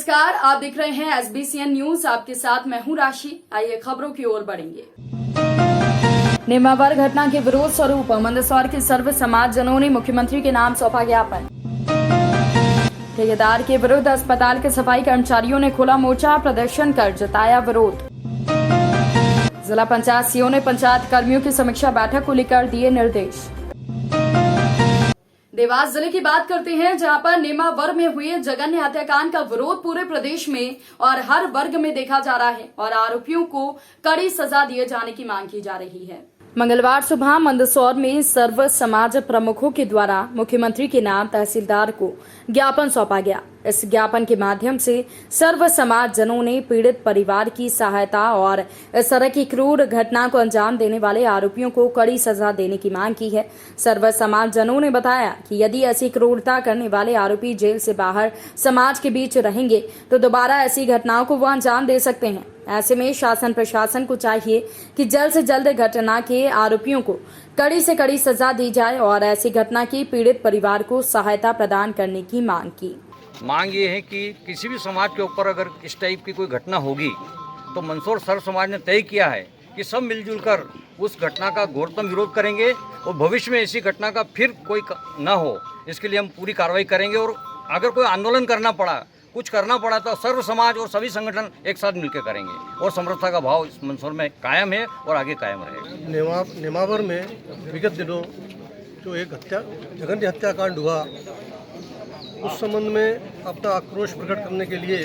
नमस्कार, आप देख रहे हैं SBCN न्यूज। आपके साथ मैं हूं राशि। आइए खबरों की ओर बढ़ेंगे। नेमावर घटना के विरोध स्वरूप मंदसौर के सर्व समाज जनों ने मुख्यमंत्री के नाम सौंपा ज्ञापन। ठेकेदार के विरुद्ध अस्पताल के सफाई कर्मचारियों ने खोला मोर्चा, प्रदर्शन कर जताया विरोध। जिला पंचायत सीओ ने पंचायत कर्मियों की समीक्षा बैठक को लेकर दिए निर्देश। देवास जिले की बात करते हैं, जहां पर नेमावर में हुए जघन्य हत्याकांड का विरोध पूरे प्रदेश में और हर वर्ग में देखा जा रहा है और आरोपियों को कड़ी सजा दिए जाने की मांग की जा रही है। मंगलवार सुबह मंदसौर में सर्व समाज प्रमुखों के द्वारा मुख्यमंत्री के नाम तहसीलदार को ज्ञापन सौंपा गया। इस ज्ञापन के माध्यम से सर्व समाज जनों ने पीड़ित परिवार की सहायता और इस तरह की क्रूर घटना को अंजाम देने वाले आरोपियों को कड़ी सजा देने की मांग की है। सर्व समाज जनों ने बताया कि यदि ऐसी क्रूरता करने वाले आरोपी जेल से बाहर समाज के बीच रहेंगे तो दोबारा ऐसी घटनाओं को वो अंजाम दे सकते हैं। ऐसे में शासन प्रशासन को चाहिए कि जल्द से जल्द घटना के आरोपियों को कड़ी से कड़ी सजा दी जाए और ऐसी घटना की पीड़ित परिवार को सहायता प्रदान करने की मांग की। मांग ये है कि किसी भी समाज के ऊपर अगर इस टाइप की कोई घटना होगी तो मंदसौर सर्व समाज ने तय किया है कि सब मिलजुल कर उस घटना का घोरतम विरोध करेंगे और भविष्य में ऐसी घटना का फिर कोई न हो, इसके लिए हम पूरी कार्रवाई करेंगे। और अगर कोई आंदोलन करना पड़ा, कुछ करना पड़ा तो सर्व समाज और सभी संगठन एक साथ मिलकर करेंगे और समरसता का भाव इस मंदसौर में कायम है और आगे कायम रहेगा। नेमावर में विगत दिनों जो एक जघन्य हत्याकांड हुआ, उस संबंध में अपना आक्रोश प्रकट करने के लिए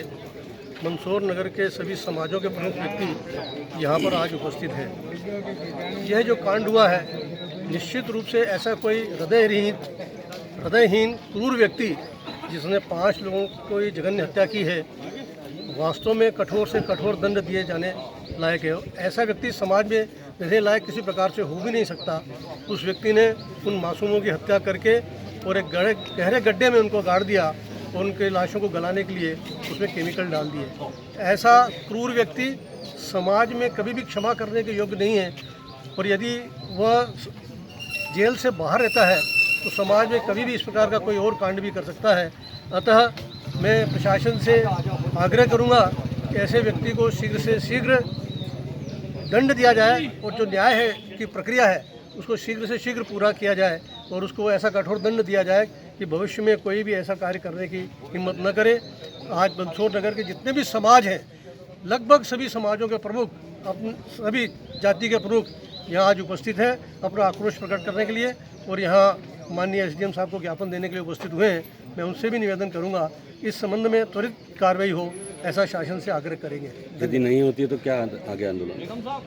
मंदसौर नगर के सभी समाजों के प्रमुख व्यक्ति यहाँ पर आज उपस्थित हैं। यह जो कांड हुआ है, निश्चित रूप से ऐसा कोई हृदयहीन क्रूर व्यक्ति जिसने 5 लोगों को ये जघन्य हत्या की है, वास्तव में कठोर से कठोर दंड दिए जाने लायक है। ऐसा व्यक्ति समाज में रहने लायक किसी प्रकार से हो भी नहीं सकता। उस व्यक्ति ने उन मासूमों की हत्या करके और एक गहरे गड्ढे में उनको गाड़ दिया और उनके लाशों को गलाने के लिए उसमें केमिकल डाल दिए। ऐसा क्रूर व्यक्ति समाज में कभी भी क्षमा करने के योग्य नहीं है और यदि वह जेल से बाहर रहता है तो समाज में कभी भी इस प्रकार का कोई और कांड भी कर सकता है। अतः मैं प्रशासन से आग्रह करूंगा कि ऐसे व्यक्ति को शीघ्र से शीघ्र दंड दिया जाए और जो न्याय है की प्रक्रिया है उसको शीघ्र से शीघ्र पूरा किया जाए और उसको ऐसा कठोर दंड दिया जाए कि भविष्य में कोई भी ऐसा कार्य करने की हिम्मत न करे। आज मंदसौर नगर के जितने भी समाज हैं, लगभग सभी समाजों के प्रमुख, सभी जाति के प्रमुख यहाँ आज उपस्थित हैं अपना आक्रोश प्रकट करने के लिए और यहाँ माननीय SDM साहब को ज्ञापन देने के लिए उपस्थित हुए हैं। मैं उनसे भी निवेदन करूँगा इस संबंध में त्वरित कार्रवाई हो, ऐसा शासन से आग्रह करेंगे। यदि नहीं होती है तो क्या आगे आंदोलन?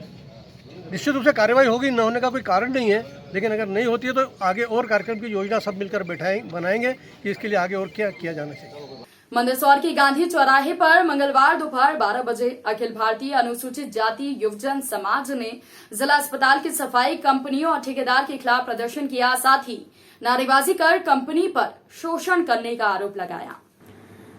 निश्चित रूप से कार्रवाई होगी, न होने का कोई कारण नहीं है, लेकिन अगर नहीं होती है तो आगे और कार्यक्रम की योजना सब मिलकर बनाएंगे कि इसके लिए आगे और क्या किया जाना चाहिए। मंदसौर की गांधी चौराहे पर मंगलवार दोपहर 12 बजे अखिल भारतीय अनुसूचित जाति युवजन समाज ने जिला अस्पताल की सफाई कंपनियों और ठेकेदार के खिलाफ प्रदर्शन किया, साथ ही नारेबाजी कर कंपनी पर शोषण करने का आरोप लगाया।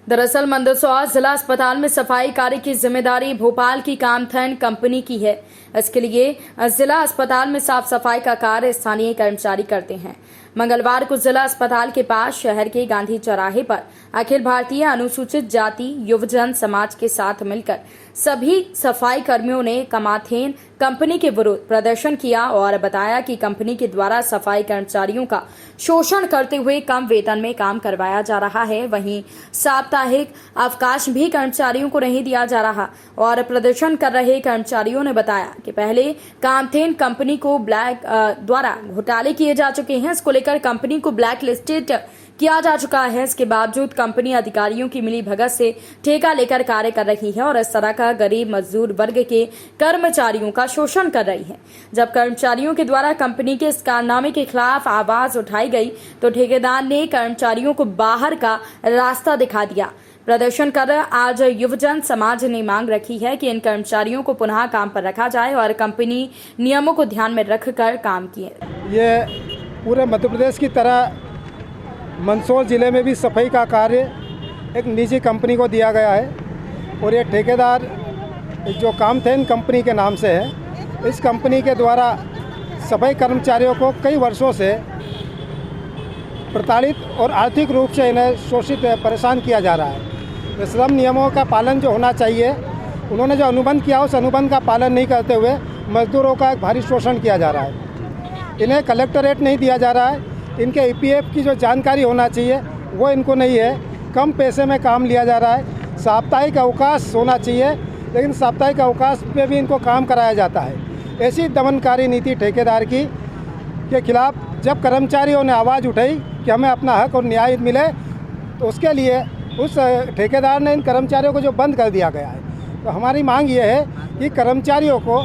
दरअसल मंदसौर जिला अस्पताल में सफाई कार्य की जिम्मेदारी भोपाल की कामधेनु कंपनी की है। इसके लिए जिला अस्पताल में साफ सफाई का कार्य स्थानीय कर्मचारी करते हैं। मंगलवार को जिला अस्पताल के पास शहर के गांधी चौराहे पर अखिल भारतीय अनुसूचित जाति युवजन समाज के साथ मिलकर सभी सफाई कर्मियों ने कामधेनु कंपनी के विरुद्ध प्रदर्शन किया और बताया कि कंपनी के द्वारा सफाई कर्मचारियों का शोषण करते हुए कम वेतन में काम करवाया जा रहा है। वहीं साप्ताहिक अवकाश भी कर्मचारियों को नहीं दिया जा रहा और प्रदर्शन कर रहे कर्मचारियों ने बताया कि पहले कामधेनु कंपनी को द्वारा घोटाले किए जा चुके हैं। इसको लेकर कंपनी को ब्लैक लिस्टेड किया जा चुका है। इसके बावजूद कंपनी अधिकारियों की मिलीभगत से ठेका लेकर कार्य कर रही है और इस तरह का गरीब मजदूर वर्ग के कर्मचारियों का शोषण कर रही है। जब कर्मचारियों के द्वारा कंपनी के इस कारनामे के खिलाफ आवाज उठाई गई तो ठेकेदार ने कर्मचारियों को बाहर का रास्ता दिखा दिया। प्रदर्शन कर आज युवजन समाज ने मांग रखी है कि इन कर्मचारियों को पुनः काम पर रखा जाए और कंपनी नियमों को ध्यान में रखकर काम किए। ये पूरे मध्य प्रदेश की तरह मंदसौर ज़िले में भी सफाई का कार्य एक निजी कंपनी को दिया गया है और ये ठेकेदार जो कामधेनु कंपनी के नाम से है, इस कंपनी के द्वारा सफाई कर्मचारियों को कई वर्षों से प्रताड़ित और आर्थिक रूप से इन्हें शोषित परेशान किया जा रहा है। श्रम नियमों का पालन जो होना चाहिए, उन्होंने जो अनुबंध किया उस अनुबंध का पालन नहीं करते हुए मजदूरों का एक भारी शोषण किया जा रहा है। इन्हें कलेक्टरेट नहीं दिया जा रहा है। इनके ईपीएफ की जो जानकारी होना चाहिए वो इनको नहीं है। कम पैसे में काम लिया जा रहा है। साप्ताहिक अवकाश होना चाहिए, लेकिन साप्ताहिक अवकाश पे भी इनको काम कराया जाता है। ऐसी दमनकारी नीति ठेकेदार की के खिलाफ जब कर्मचारियों ने आवाज़ उठाई कि हमें अपना हक और न्याय मिले, तो उसके लिए उस ठेकेदार ने इन कर्मचारियों को जो बंद कर दिया गया है। तो हमारी मांग ये है कि कर्मचारियों को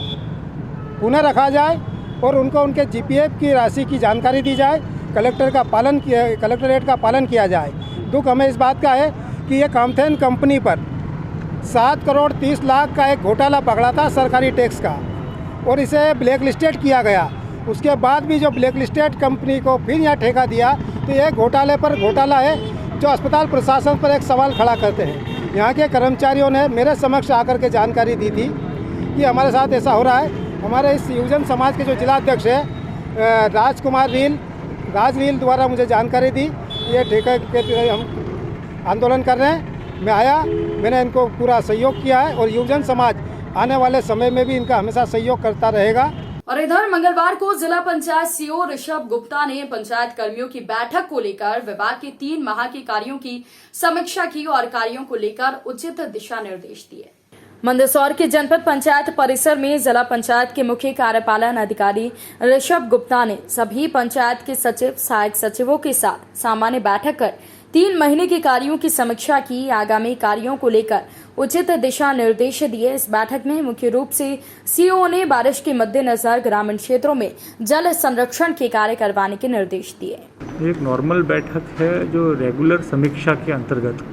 पुनः रखा जाए और उनको उनके जीपीएफ की राशि की जानकारी दी जाए, कलेक्टरेट का पालन किया जाए। दुख हमें इस बात का है कि ये कामथेन कंपनी पर 7 करोड़ 30 लाख का एक घोटाला पकड़ा था सरकारी टैक्स का, और इसे ब्लैक लिस्टेड किया गया। उसके बाद भी जो ब्लैक लिस्टेड कंपनी को फिर यहाँ ठेका दिया, तो ये घोटाले पर घोटाला है जो अस्पताल प्रशासन पर एक सवाल खड़ा करते हैं। यहाँ के कर्मचारियों ने मेरे समक्ष आकर के जानकारी दी थी कि हमारे साथ ऐसा हो रहा है। हमारे इस युवजन समाज के जो जिलाध्यक्ष है राज रील द्वारा मुझे जानकारी दी, ये ठेके के हम आंदोलन कर रहे हैं। मैं आया, मैंने इनको पूरा सहयोग किया है और युवजन समाज आने वाले समय में भी इनका हमेशा सहयोग करता रहेगा। और इधर मंगलवार को जिला पंचायत सीओ ऋषभ गुप्ता ने पंचायत कर्मियों की बैठक को लेकर विभाग के 3 माह के कार्यों की समीक्षा की और कार्यों को लेकर उचित दिशा निर्देश दिए। मंदसौर के जनपद पंचायत परिसर में जिला पंचायत के मुख्य कार्यपालन अधिकारी ऋषभ गुप्ता ने सभी पंचायत के सचिव, सहायक सचिवों के साथ सामान्य बैठक कर 3 महीने के कार्यों की समीक्षा की। आगामी कार्यों को लेकर उचित दिशा निर्देश दिए। इस बैठक में मुख्य रूप से सीओ ने बारिश के मद्देनजर ग्रामीण क्षेत्रों में जल संरक्षण के कार्य करवाने के निर्देश दिए। एक नॉर्मल बैठक है जो रेगुलर समीक्षा के अंतर्गत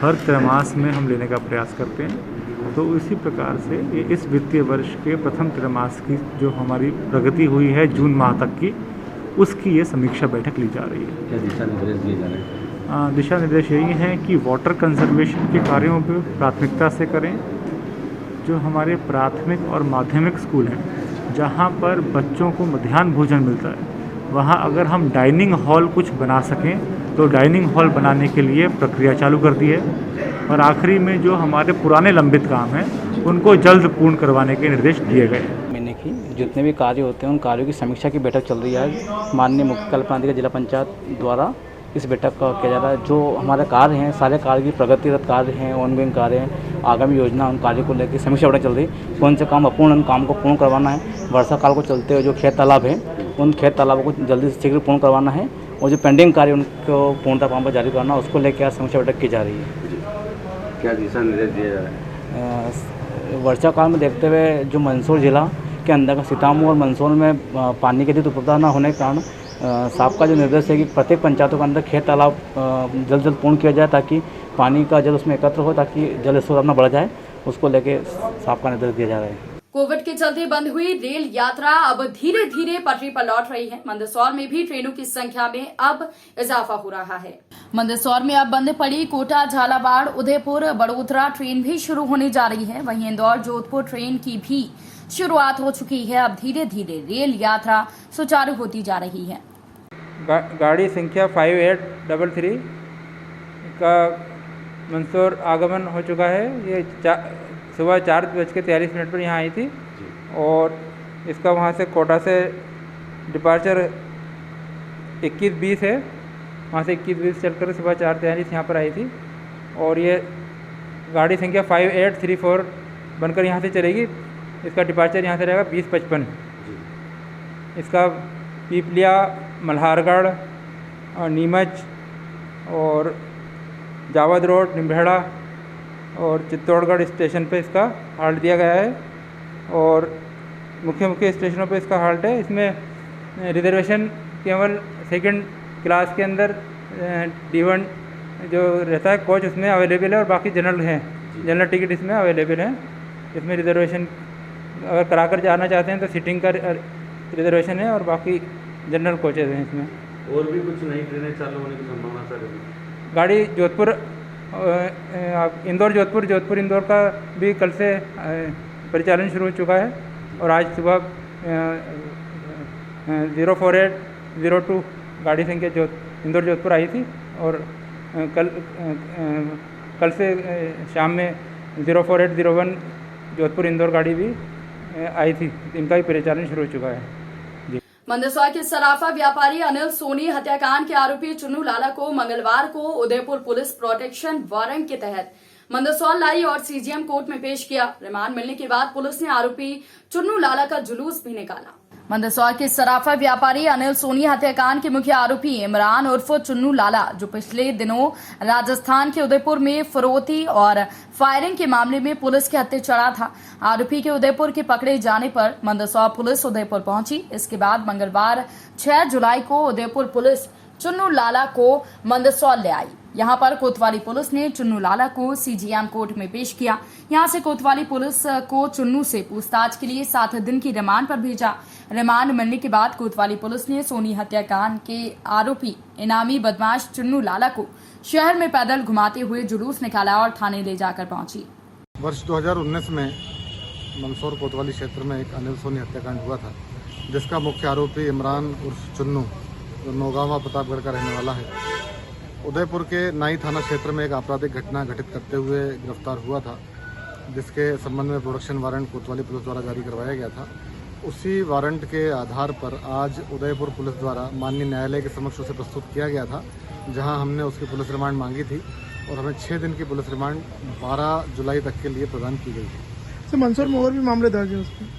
हर त्रैमास में हम लेने का प्रयास करते हैं। तो इसी प्रकार से इस वित्तीय वर्ष के प्रथम त्रैमास की जो हमारी प्रगति हुई है जून माह तक की, उसकी ये समीक्षा बैठक ली जा रही है। क्या दिशा निर्देश दिए जा रहे हैं? दिशा निर्देश यही हैं कि वाटर कंजर्वेशन के कार्यों पर प्राथमिकता से करें। जो हमारे प्राथमिक और माध्यमिक स्कूल हैं जहाँ पर बच्चों को मध्याह्न भोजन मिलता है, वहाँ अगर हम डाइनिंग हॉल कुछ बना सकें तो डाइनिंग हॉल बनाने के लिए प्रक्रिया चालू कर दी है। और आखिरी में जो हमारे पुराने लंबित काम हैं उनको जल्द पूर्ण करवाने के निर्देश दिए गए। महीने की जितने भी कार्य होते हैं उन कार्यों की समीक्षा की बैठक चल रही है। माननीय मुख्य कार्यपालन जिला पंचायत द्वारा इस बैठक का किया जा रहा है। जो हमारे कार्य हैं, सारे कार्य की प्रगतिरत कार्य हैं, ऑनगोइंग कार्य हैं, आगामी योजना, उन कार्य को लेकर समीक्षा बैठक चल रही है। कौन से काम अपूर्ण, उन काम को पूर्ण करवाना है। वर्षा काल को चलते हुए जो खेत तालाब है, उन खेत तालाबों को जल्दी से शीघ्र पूर्ण करवाना है, और जो पेंडिंग कार्य उनको पूर्णता पाम पर जारी करना, उसको लेकर समीक्षा बैठक की जा रही है। क्या दिशा निर्देश दिए जा रहे हैं? वर्षा काल में देखते हुए जो मंदसौर जिला के अंदर का सीतामऊ और मंदसौर में पानी की अधिक उपलब्धता न होने के कारण साहब का जो निर्देश है कि प्रत्येक पंचायतों के अंदर खेत तालाब जल्द पूर्ण किया जाए, ताकि पानी का जल उसमें एकत्र हो, ताकि जल स्रोत अपना बढ़ जाए। उसको लेके साहब का निर्देश दिया जा रहा है। कोविड के चलते बंद हुई रेल यात्रा अब धीरे धीरे पटरी पर लौट रही है। मंदसौर में भी ट्रेनों की संख्या में अब इजाफा हो रहा है। मंदसौर में अब बंद पड़ी कोटा, झालावाड़, उदयपुर, बड़ोदरा ट्रेन भी शुरू होने जा रही है। वहीं इंदौर, जोधपुर ट्रेन की भी शुरुआत हो चुकी है। अब धीरे धीरे रेल यात्रा सुचारू होती जा रही है। गाड़ी संख्या 5833 का मंदसौर आगमन हो चुका है। ये सुबह 4:43 पर यहाँ आई थी, और इसका वहाँ से कोटा से डिपार्चर 21:20 है। वहाँ से 21:20 चलकर सुबह 4:43 यहाँ पर आई थी, और ये गाड़ी संख्या 5834 बनकर यहाँ से चलेगी। इसका डिपार्चर यहाँ से रहेगा 20:55। इसका पीपलिया, मल्हारगढ़ और नीमच और जावद रोड, निम्भेड़ा और चित्तौड़गढ़ स्टेशन पे इसका हाल्ट दिया गया है, और मुख्य स्टेशनों पे इसका हाल्ट है। इसमें रिजर्वेशन केवल सेकंड क्लास के अंदर D1 जो रहता है कोच, उसमें अवेलेबल है, और बाकी जनरल हैं। जनरल टिकट इसमें अवेलेबल है। इसमें रिजर्वेशन अगर कराकर जाना चाहते हैं तो सीटिंग का रिजर्वेशन है, और बाकी जनरल कोचेज हैं इसमें। और भी कुछ नई ट्रेनें चालू होने की संभावना सर? गाड़ी जोधपुर, इंदौर जोधपुर, जोधपुर इंदौर का भी कल से परिचालन शुरू हो चुका है, और आज सुबह 04802 गाड़ी संख्या इंदौर जोधपुर आई थी, और कल कल से शाम में 04801 जोधपुर इंदौर गाड़ी भी आई थी, इनका भी परिचालन शुरू हो चुका है। मंदसौर के सराफा व्यापारी अनिल सोनी हत्याकांड के आरोपी चुन्नू लाला को मंगलवार को उदयपुर पुलिस प्रोटेक्शन वारंट के तहत मंदसौर लाई और सीजीएम कोर्ट में पेश किया। रिमांड मिलने के बाद पुलिस ने आरोपी चुन्नू लाला का जुलूस भी निकाला। मंदसौर के सराफा व्यापारी अनिल सोनी हत्याकांड के मुख्य आरोपी इमरान उर्फ चुन्नू लाला, जो पिछले दिनों राजस्थान के उदयपुर में फरोती और फायरिंग के मामले में पुलिस के हत्थे चढ़ा था। आरोपी के उदयपुर के पकड़े जाने पर मंदसौर पुलिस उदयपुर पहुंची। इसके बाद मंगलवार 6 जुलाई को उदयपुर पुलिस चुन्नू लाला को मंदसौर ले आई। यहां पर कोतवाली पुलिस ने चुन्नू लाला को सीजीएम कोर्ट में पेश किया। यहां से कोतवाली पुलिस को चुन्नू से पूछताछ के लिए 7 दिन की रिमांड पर भेजा। रिमांड मिलने के बाद कोतवाली पुलिस ने सोनी हत्याकांड के आरोपी इनामी बदमाश चुन्नू लाला को शहर में पैदल घुमाते हुए जुलूस निकाला और थाने ले जाकर पहुंची। वर्ष 2019 में मंदसौर कोतवाली क्षेत्र में एक अनिल सोनी हत्याकांड हुआ था, जिसका मुख्य आरोपी इमरान उर्फ चुन्नू, जो नौगावा प्रतापगढ़ का रहने वाला है, उदयपुर के नाई थाना क्षेत्र में एक आपराधिक घटना घटित करते हुए गिरफ्तार हुआ था, जिसके संबंध में प्रोडक्शन वारंट कोतवाली पुलिस द्वारा जारी करवाया गया था। उसी वारंट के आधार पर आज उदयपुर पुलिस द्वारा माननीय न्यायालय के समक्ष उसे प्रस्तुत किया गया था, जहां हमने उसकी पुलिस रिमांड मांगी थी और हमें 6 दिन की पुलिस रिमांड 12 जुलाई तक के लिए प्रदान की गई थी। तो मंदसौर में और भी मामले दर्ज हैं उसमें?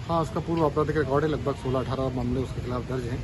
हाँ, उसका पूर्व आपराधिक रिकॉर्ड है, लगभग 16-18 मामले उसके खिलाफ दर्ज हैं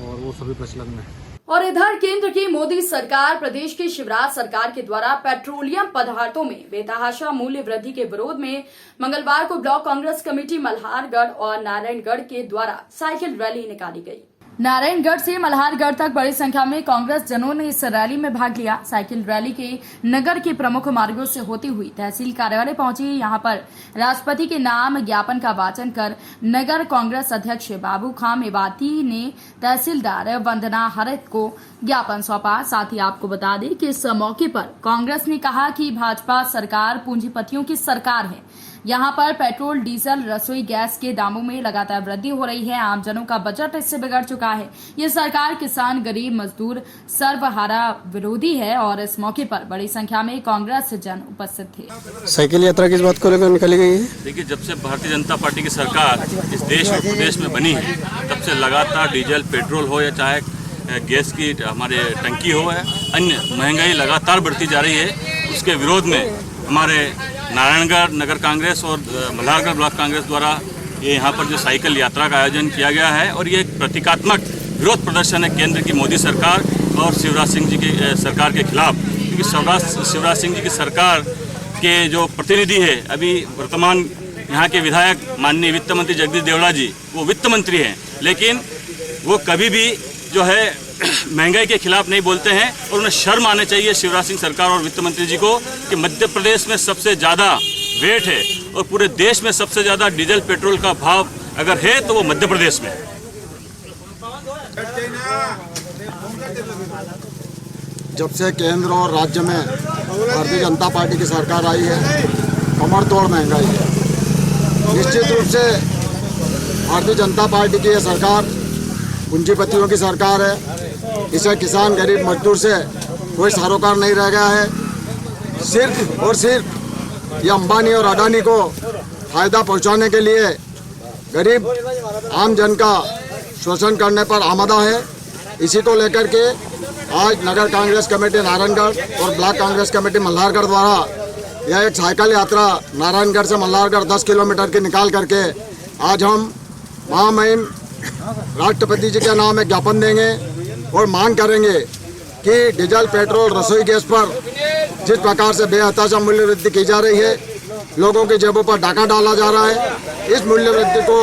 और वो सभी प्रचलन में है। और इधर केंद्र की मोदी सरकार प्रदेश की शिवराज सरकार के द्वारा पेट्रोलियम पदार्थों में बेतहाशा मूल्य वृद्धि के विरोध में मंगलवार को ब्लॉक कांग्रेस कमेटी मल्हारगढ़ और नारायणगढ़ के द्वारा साइकिल रैली निकाली गई। नारायणगढ़ से मल्हारगढ़ तक बड़ी संख्या में कांग्रेस जनों ने इस रैली में भाग लिया। साइकिल रैली के नगर के प्रमुख मार्गों से होती हुई तहसील कार्यालय पहुंची। यहां पर राष्ट्रपति के नाम ज्ञापन का वाचन कर नगर कांग्रेस अध्यक्ष बाबू खां मेवाती ने तहसीलदार वंदना हरित को ज्ञापन सौंपा। साथ ही आपको बता दें कि इस मौके पर कांग्रेस ने कहा कि भाजपा सरकार पूंजीपतियों की सरकार है। यहाँ पर पेट्रोल, डीजल, रसोई गैस के दामों में लगातार वृद्धि हो रही है। आमजनों का बजट इससे बिगड़ चुका है। ये सरकार किसान, गरीब, मजदूर, सर्वहारा विरोधी है और इस मौके पर बड़ी संख्या में कांग्रेस जन उपस्थित थे। साइकिल यात्रा किस बात को लेकर निकाली गई है? देखिए, जब से भारतीय जनता पार्टी की सरकार इस देश और प्रदेश में बनी है, तब से लगातार डीजल, पेट्रोल हो या चाहे गैस की हमारे टंकी हो या अन्य महंगाई लगातार बढ़ती जा रही है। उसके विरोध में हमारे नारायणगढ़ नगर कांग्रेस और मल्हारगढ़ ब्लॉक कांग्रेस द्वारा ये यहाँ पर जो साइकिल यात्रा का आयोजन किया गया है और ये एक प्रतीकात्मक विरोध प्रदर्शन है केंद्र की मोदी सरकार और शिवराज सिंह जी की सरकार के खिलाफ। क्योंकि शिवराज सिंह जी की सरकार के जो प्रतिनिधि है, अभी वर्तमान यहाँ के विधायक माननीय वित्त मंत्री जगदीश देवड़ा जी, वो वित्त मंत्री हैं, लेकिन वो कभी भी जो है महंगाई के खिलाफ नहीं बोलते हैं और उन्हें शर्म आने चाहिए शिवराज सिंह सरकार और वित्त मंत्री जी को कि मध्य प्रदेश में सबसे ज़्यादा वेट है और पूरे देश में सबसे ज़्यादा डीजल पेट्रोल का भाव अगर है तो वो मध्य प्रदेश में। जब से केंद्र और राज्य में भारतीय जनता पार्टी की सरकार आई है, कमर तोड़ महंगाई है। निश्चित रूप से भारतीय जनता पार्टी की यह सरकार पूंजीपतियों की सरकार है। इसे किसान, गरीब, मजदूर से कोई सरोकार नहीं रह गया है। सिर्फ और सिर्फ ये अंबानी और अडानी को फायदा पहुंचाने के लिए गरीब आम जन का शोषण करने पर आमादा है। इसी को लेकर के आज नगर कांग्रेस कमेटी नारायणगढ़ और ब्लॉक कांग्रेस कमेटी मल्हारगढ़ द्वारा यह एक साइकिल यात्रा नारायणगढ़ से मल्हारगढ़ 10 किलोमीटर की निकाल करके आज हम महामहिम राष्ट्रपति जी के नाम एक ज्ञापन देंगे और मांग करेंगे कि डीजल, पेट्रोल, रसोई गैस पर जिस प्रकार से बेहताशा मूल्य वृद्धि की जा रही है, लोगों की जेबों पर डाका डाला जा रहा है, इस मूल्य वृद्धि को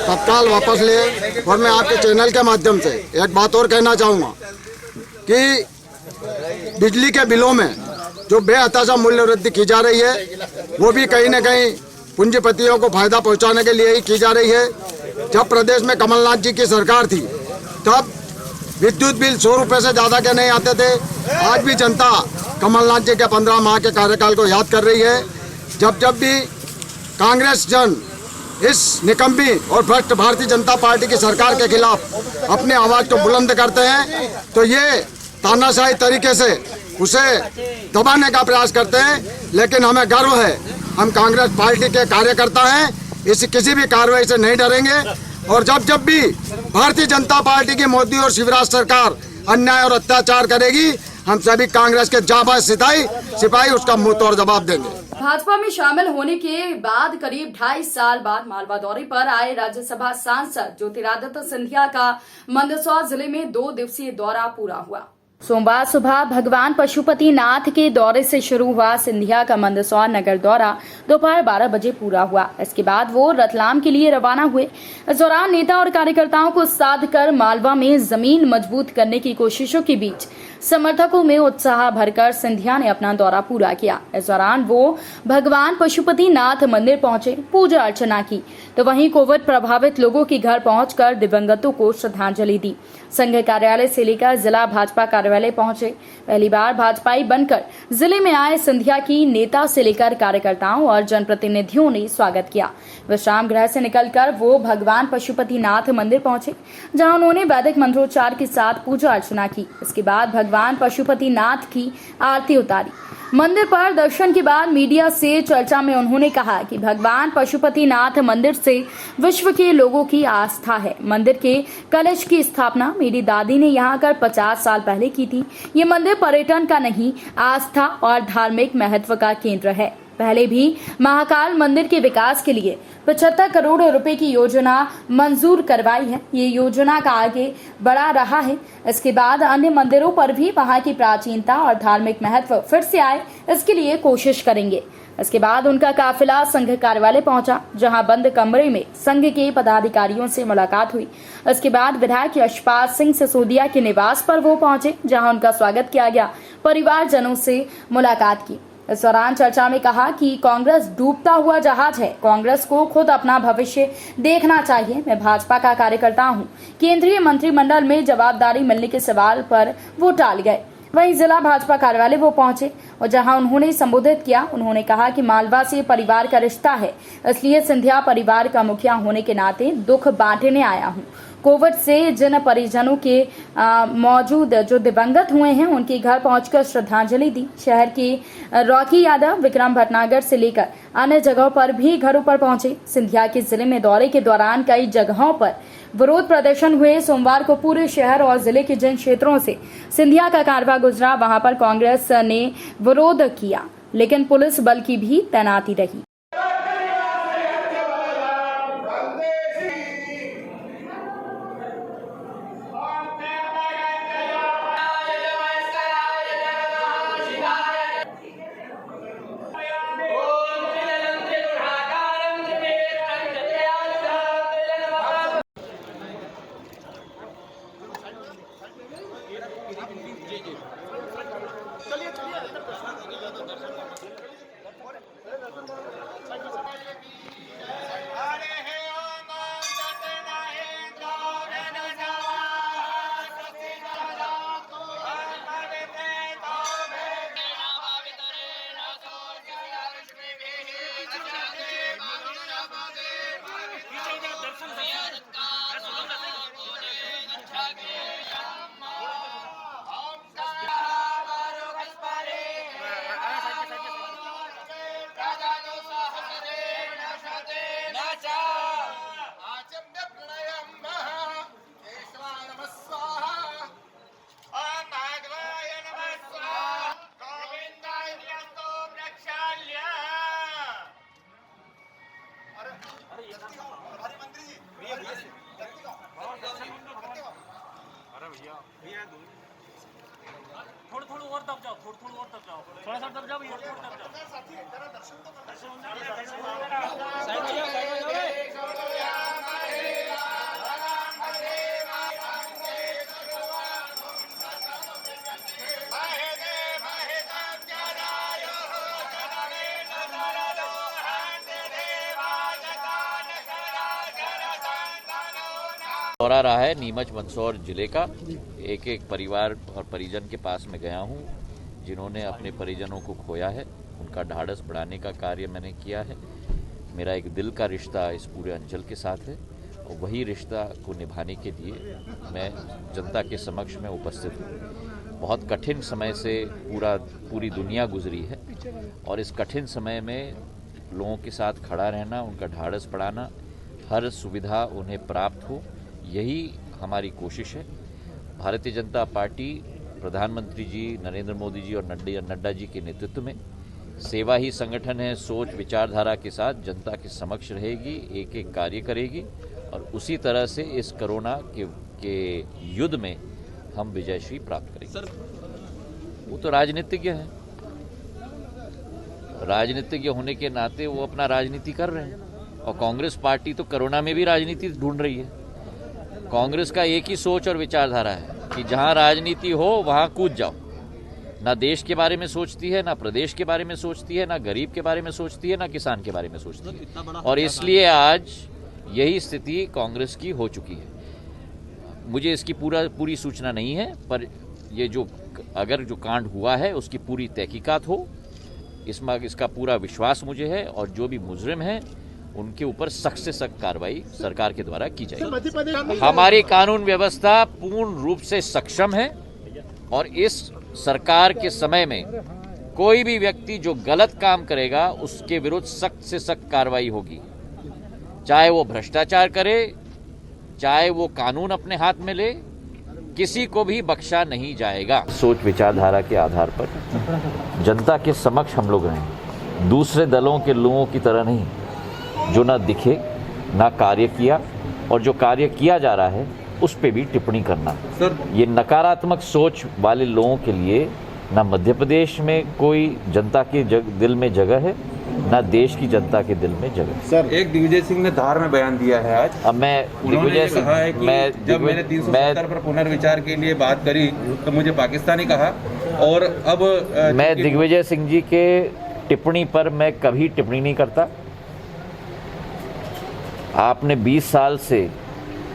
तत्काल वापस ले। और मैं आपके चैनल के माध्यम से एक बात और कहना चाहूँगा कि बिजली के बिलों में जो बेहताशा मूल्य वृद्धि की जा रही है, वो भी कहीं न कहीं पूंजीपतियों को फायदा पहुँचाने के लिए ही की जा रही है। जब प्रदेश में कमलनाथ जी की सरकार थी, तब विद्युत बिल 100 रुपये से ज़्यादा के नहीं आते थे। आज भी जनता कमलनाथ जी के 15 माह के कार्यकाल को याद कर रही है। जब जब भी कांग्रेस जन इस निकम्मी और भ्रष्ट भारतीय जनता पार्टी की सरकार के खिलाफ अपनी आवाज़ को बुलंद करते हैं, तो ये तानाशाही तरीके से उसे दबाने का प्रयास करते हैं। लेकिन हमें गर्व है, हम कांग्रेस पार्टी के कार्यकर्ता हैं, इस किसी भी कार्रवाई से नहीं डरेंगे। और जब भी भारतीय जनता पार्टी की मोदी और शिवराज सरकार अन्याय और अत्याचार करेगी, हम सभी कांग्रेस के जाबाज सिपाही उसका मुंह तोड़ जवाब देंगे। भाजपा में शामिल होने के बाद करीब 2.5 साल बाद मालवा दौरे पर आए राज्यसभा सांसद ज्योतिरादित्य सिंधिया का मंदसौर जिले में 2 दिवसीय दौरा पूरा हुआ। सोमवार सुबह भगवान पशुपति नाथ के दौरे से शुरू हुआ सिंधिया का मंदसौर नगर दौरा दोपहर 12 बजे पूरा हुआ। इसके बाद वो रतलाम के लिए रवाना हुए। इस दौरान नेता और कार्यकर्ताओं को साध कर मालवा में जमीन मजबूत करने की कोशिशों के बीच समर्थकों में उत्साह भरकर सिंधिया ने अपना दौरा पूरा किया। इस दौरान वो भगवान पशुपति नाथ मंदिर पहुंचे, पूजा अर्चना की, तो वहीं कोविड प्रभावित लोगों के घर पहुंचकर दिवंगतों को श्रद्धांजलि दी। संघ कार्यालय से लेकर जिला भाजपा कार्यालय पहुंचे। पहली बार भाजपाई बनकर जिले में आए सिंधिया की नेता से लेकर कार्यकर्ताओं और जनप्रतिनिधियों ने स्वागत किया। विश्राम गृह से निकलकर वो भगवान पशुपति नाथ मंदिर पहुंचे, जहां उन्होंने वैदिक मंत्रोच्चार के साथ पूजा अर्चना की। इसके बाद भगवान पशुपति नाथ की आरती उतारी। मंदिर पर दर्शन के बाद मीडिया से चर्चा में उन्होंने कहा कि भगवान पशुपति नाथ मंदिर से विश्व के लोगों की आस्था है। मंदिर के कलश की स्थापना मेरी दादी ने यहाँ आकर 50 साल पहले की थी। ये मंदिर पर्यटन का नहीं, आस्था और धार्मिक महत्व का केंद्र है। पहले भी महाकाल मंदिर के विकास के लिए 75 करोड़ रुपए की योजना मंजूर करवाई है। ये योजना का आगे बढ़ा रहा है। इसके बाद अन्य मंदिरों पर भी वहां की प्राचीनता और धार्मिक महत्व फिर से आए, इसके लिए कोशिश करेंगे। इसके बाद उनका काफिला संघ कार्यालय पहुंचा, जहां बंद कमरे में संघ के पदाधिकारियों से मुलाकात हुई। इसके बाद विधायक यशपाल सिंह सिसोदिया के निवास पर वो पहुंचे, जहां उनका स्वागत किया गया। परिवारजनों से मुलाकात की। इस दौरान चर्चा में कहा कि कांग्रेस डूबता हुआ जहाज है, कांग्रेस को खुद अपना भविष्य देखना चाहिए। मैं भाजपा का कार्यकर्ता हूं। केंद्रीय मंत्रिमंडल में जवाबदारी मिलने के सवाल पर वो टाल गए। वहीं जिला भाजपा कार्यालय वो पहुंचे और जहां उन्होंने संबोधित किया। उन्होंने कहा कि मालवा से परिवार का रिश्ता है, इसलिए सिंधिया परिवार का मुखिया होने के नाते दुख बांटने आया हूं। कोविड से जिन परिजनों के मौजूद जो दिवंगत हुए हैं, उनके घर पहुंचकर श्रद्धांजलि दी। शहर के रॉकी यादव, विक्रम भटनागर से लेकर अन्य जगहों पर भी घरों पर पहुंचे। सिंधिया के जिले में दौरे के दौरान कई जगहों पर विरोध प्रदर्शन हुए। सोमवार को पूरे शहर और जिले के जिन क्षेत्रों से सिंधिया का कारवां गुजरा, वहां पर कांग्रेस ने विरोध किया, लेकिन पुलिस बल की भी तैनाती रही। थोड़ा और दब जाओ, थोड़ा और दब जाओ, थोड़ा सा दब जाओ भैया, थोड़ा दब जाओ। दौरा रहा है नीमच मंदसौर जिले का। एक एक परिवार और परिजन के पास में गया हूं, जिन्होंने अपने परिजनों को खोया है। उनका ढाढ़स बढ़ाने का कार्य मैंने किया है। मेरा एक दिल का रिश्ता इस पूरे अंचल के साथ है वही रिश्ता को निभाने के लिए मैं जनता के समक्ष में उपस्थित हूँ। बहुत कठिन समय से पूरी दुनिया गुजरी है और इस कठिन समय में लोगों के साथ खड़ा रहना, उनका ढाढ़स बढ़ाना, हर सुविधा उन्हें प्राप्त हो, यही हमारी कोशिश है। भारतीय जनता पार्टी प्रधानमंत्री जी नरेंद्र मोदी जी और नड्डा जी के नेतृत्व में सेवा ही संगठन है, सोच विचारधारा के साथ जनता के समक्ष रहेगी, एक एक कार्य करेगी और उसी तरह से इस कोरोना के युद्ध में हम विजयश्री प्राप्त करेंगे। वो तो राजनीतिज्ञ हैं, राजनीतिज्ञ होने के नाते वो अपना राजनीति कर रहे हैं और कांग्रेस पार्टी तो कोरोना में भी राजनीति ढूंढ रही है। कांग्रेस का एक ही सोच और विचारधारा है कि जहां राजनीति हो वहां कूद जाओ। ना देश के बारे में सोचती है, ना प्रदेश के बारे में सोचती है, ना गरीब के बारे में सोचती है, ना किसान के बारे में सोचती है और इसलिए आज यही स्थिति कांग्रेस की हो चुकी है। मुझे इसकी पूरी सूचना नहीं है, पर ये अगर जो कांड हुआ है उसकी पूरी तहकीकात हो, इसका पूरा विश्वास मुझे है और जो भी मुजरिम हैं उनके ऊपर सख्त से सख्त कार्रवाई सरकार के द्वारा की जाएगी। हमारी कानून व्यवस्था पूर्ण रूप से सक्षम है और इस सरकार के समय में कोई भी व्यक्ति जो गलत काम करेगा उसके विरुद्ध सख्त से सख्त कार्रवाई होगी, चाहे वो भ्रष्टाचार करे, चाहे वो कानून अपने हाथ में ले, किसी को भी बख्शा नहीं जाएगा। सोच विचारधारा के आधार पर जनता के समक्ष हम लोग रहें, दूसरे दलों के लोगों की तरह नहीं, जो ना दिखे ना कार्य किया और जो कार्य किया जा रहा है उस पे भी टिप्पणी करना। सर, ये नकारात्मक सोच वाले लोगों के लिए ना मध्य प्रदेश में कोई जनता के दिल में जगह है, ना देश की जनता के दिल में जगह। सर, एक दिग्विजय सिंह ने धार में बयान दिया है आज। अब मैं दिग्विजय सिंह, जब मैंने 370 पर पुनर्विचार के लिए बात करी तो मुझे पाकिस्तानी कहा और अब मैं दिग्विजय सिंह जी के टिप्पणी पर मैं कभी टिप्पणी नहीं करता। आपने 20 साल से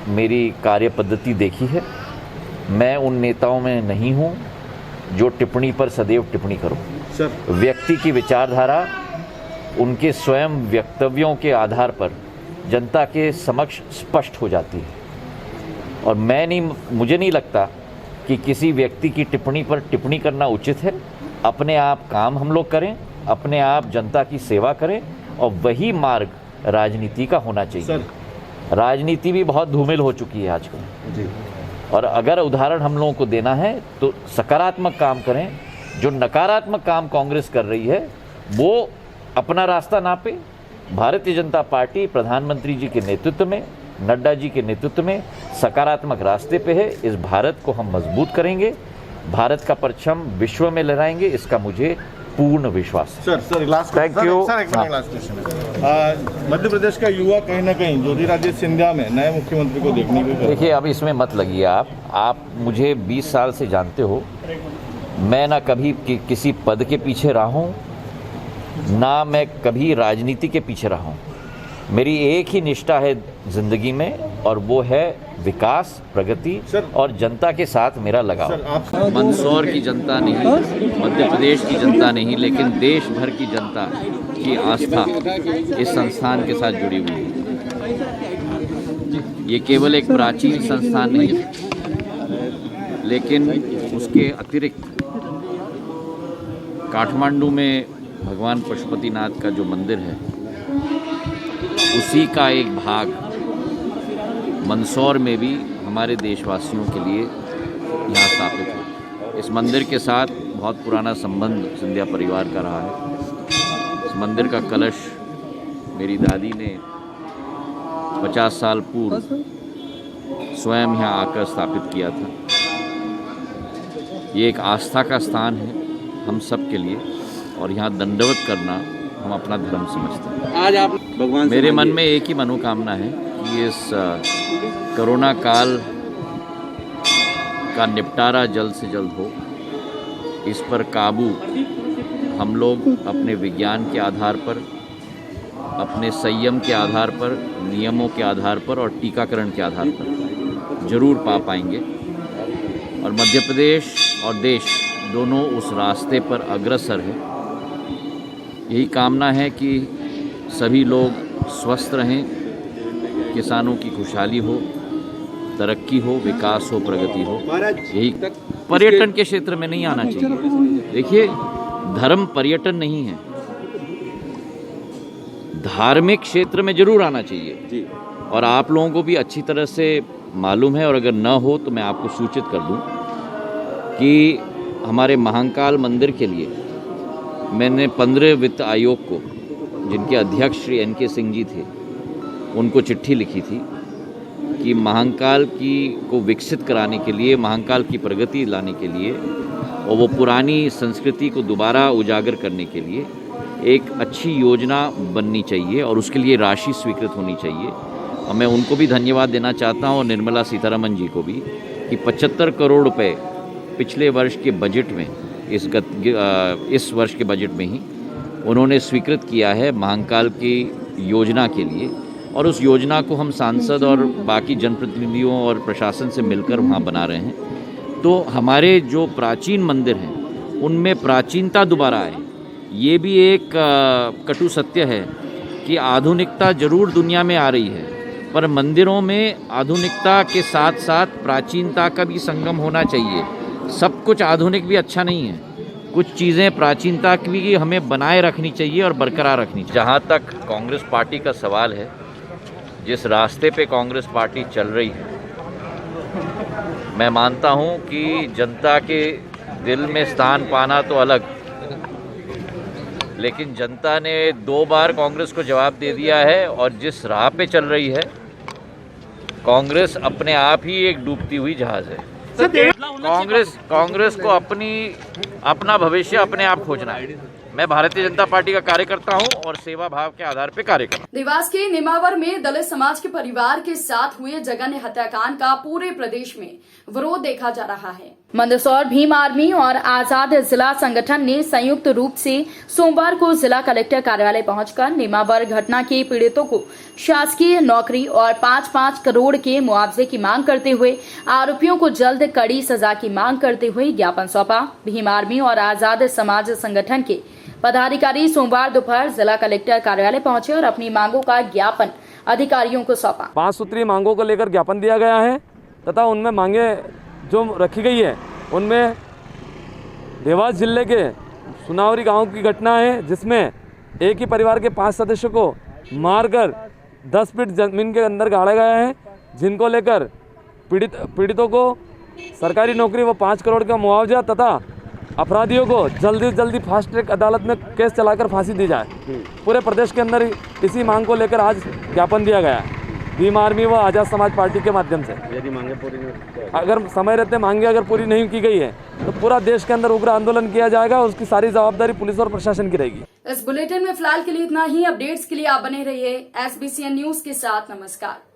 मेरी कार्य पद्धति देखी है, मैं उन नेताओं में नहीं हूं जो टिप्पणी पर सदैव टिप्पणी करूं। सर, व्यक्ति की विचारधारा उनके स्वयं वक्तव्यों के आधार पर जनता के समक्ष स्पष्ट हो जाती है और मुझे नहीं लगता कि किसी व्यक्ति की टिप्पणी पर टिप्पणी करना उचित है। अपने आप काम हम लोग करें, अपने आप जनता की सेवा करें और वही मार्ग राजनीति का होना चाहिए। सर, राजनीति भी बहुत धूमिल हो चुकी है आजकल जी, और अगर उदाहरण हम लोगों को देना है तो सकारात्मक काम करें। जो नकारात्मक काम कांग्रेस कर रही है वो अपना रास्ता नापे। भारतीय जनता पार्टी प्रधानमंत्री जी के नेतृत्व में, नड्डा जी के नेतृत्व में सकारात्मक रास्ते पे है। इस भारत को हम मजबूत करेंगे, भारत का परचम विश्व में लहराएंगे, इसका मुझे पूर्ण विश्वास है। Sir last thank you. Madhya Pradesh का युवा कहीं ना कहीं ज्योतिरादित्य सिंधिया में नए मुख्यमंत्री को देखने को देखिए, अब इसमें मत लगिए। आप मुझे 20 साल से जानते हो, मैं ना कभी किसी पद के पीछे रहा हूँ, ना मैं कभी राजनीति के पीछे रहा हूँ। मेरी एक ही निष्ठा है जिंदगी में और वो है विकास, प्रगति और जनता के साथ मेरा लगाव। मंदसौर की जनता नहीं, मध्य प्रदेश की जनता नहीं, लेकिन देश भर की जनता की आस्था इस संस्थान के साथ जुड़ी हुई है। ये केवल एक प्राचीन संस्थान नहीं है, लेकिन उसके अतिरिक्त काठमांडू में भगवान पशुपतिनाथ का जो मंदिर है उसी का एक भाग मंदसौर में भी हमारे देशवासियों के लिए यहाँ स्थापित है। इस मंदिर के साथ बहुत पुराना संबंध सिंधिया परिवार का रहा है। इस मंदिर का कलश मेरी दादी ने 50 साल पूर्व स्वयं यहाँ आकर स्थापित किया था। ये एक आस्था का स्थान है हम सब के लिए और यहाँ दंडवत करना हम अपना धर्म समझते हैं। आज आप भगवान मेरे मन में एक ही मनोकामना है कि इस कोरोना काल का निपटारा जल्द से जल्द हो। इस पर काबू हम लोग अपने विज्ञान के आधार पर, अपने संयम के आधार पर, नियमों के आधार पर और टीकाकरण के आधार पर जरूर पा पाएंगे और मध्य प्रदेश और देश दोनों उस रास्ते पर अग्रसर है। यही कामना है कि सभी लोग स्वस्थ रहें, किसानों की खुशहाली हो, तरक्की हो, विकास हो, प्रगति हो। यही पर्यटन के क्षेत्र में नहीं आना चाहिए। देखिए, धर्म पर्यटन नहीं है, धार्मिक क्षेत्र में जरूर आना चाहिए। और आप लोगों को भी अच्छी तरह से मालूम है, और अगर न हो तो मैं आपको सूचित कर दूं कि हमारे महाकाल मंदिर के लिए मैंने 15 वित्त आयोग को, जिनके अध्यक्ष श्री NK सिंह जी थे, उनको चिट्ठी लिखी थी कि महाकाल को विकसित कराने के लिए, महाकाल की प्रगति लाने के लिए और वो पुरानी संस्कृति को दोबारा उजागर करने के लिए एक अच्छी योजना बननी चाहिए और उसके लिए राशि स्वीकृत होनी चाहिए। और मैं उनको भी धन्यवाद देना चाहता हूँ, और निर्मला सीतारमन जी को भी, कि 75 करोड़ रुपए पिछले वर्ष के बजट में, इस वर्ष के बजट में ही उन्होंने स्वीकृत किया है महाकाल की योजना के लिए। और उस योजना को हम सांसद और बाकी जनप्रतिनिधियों और प्रशासन से मिलकर वहाँ बना रहे हैं। तो हमारे जो प्राचीन मंदिर हैं उनमें प्राचीनता दोबारा आए। ये भी एक कटु सत्य है कि आधुनिकता जरूर दुनिया में आ रही है, पर मंदिरों में आधुनिकता के साथ साथ प्राचीनता का भी संगम होना चाहिए। सब कुछ आधुनिक भी अच्छा नहीं है, कुछ चीज़ें प्राचीनता की भी हमें बनाए रखनी चाहिए और बरकरार रखनी चाहिए। जहाँ तक कांग्रेस पार्टी का सवाल है, जिस रास्ते पे कांग्रेस पार्टी चल रही है, मैं मानता हूँ कि जनता के दिल में स्थान पाना तो अलग, लेकिन जनता ने 2 बार कांग्रेस को जवाब दे दिया है। और जिस राह पे चल रही है कांग्रेस, अपने आप ही एक डूबती हुई जहाज है। कांग्रेस को अपना भविष्य अपने आप खोजना है। मैं भारतीय जनता पार्टी का कार्यकर्ता हूं और सेवा भाव के आधार पर कार्य करता हूं। देवास के नेमावर में दलित समाज के परिवार के साथ हुए जघन्य हत्याकांड का पूरे प्रदेश में विरोध देखा जा रहा है। मंदसौर भीम आर्मी और आजाद जिला संगठन ने संयुक्त रूप से सोमवार को जिला कलेक्टर कार्यालय पहुंचकर नेमावर घटना के पीड़ितों को शासकीय नौकरी और 5-5 करोड़ के मुआवजे की मांग करते हुए आरोपियों को जल्द कड़ी सजा की मांग करते हुए ज्ञापन सौंपा। भीम आर्मी और आजाद समाज संगठन के पदाधिकारी सोमवार दोपहर जिला कलेक्टर कार्यालय पहुंचे और अपनी मांगों का ज्ञापन अधिकारियों को सौंपा। 5 सूत्रीय मांगों को लेकर ज्ञापन दिया गया है तथा उनमें मांगे जो रखी गई है उनमें देवास जिले के सुनावरी गांव की घटना है, जिसमें एक ही परिवार के 5 सदस्यों को मारकर 10 फीट जमीन के अंदर गाड़ा गया है, जिनको लेकर पीड़ितों को सरकारी नौकरी व 5 करोड़ का मुआवजा तथा अपराधियों को जल्दी से जल्दी फास्ट ट्रैक अदालत में केस चलाकर फांसी दी जाए। पूरे प्रदेश के अंदर इसी मांग को लेकर आज ज्ञापन दिया गया है भीम आर्मी व आजाद समाज पार्टी के माध्यम से। यदि मांगे पूरी नहीं, अगर समय रहते मांगे अगर पूरी नहीं की गई है तो पूरा देश के अंदर उग्र आंदोलन किया जाएगा और उसकी सारी जवाबदारी पुलिस और प्रशासन की रहेगी। इस बुलेटिन में फिलहाल के लिए इतना ही। अपडेट्स के लिए आप बने रहिए SBCN न्यूज के साथ। नमस्कार।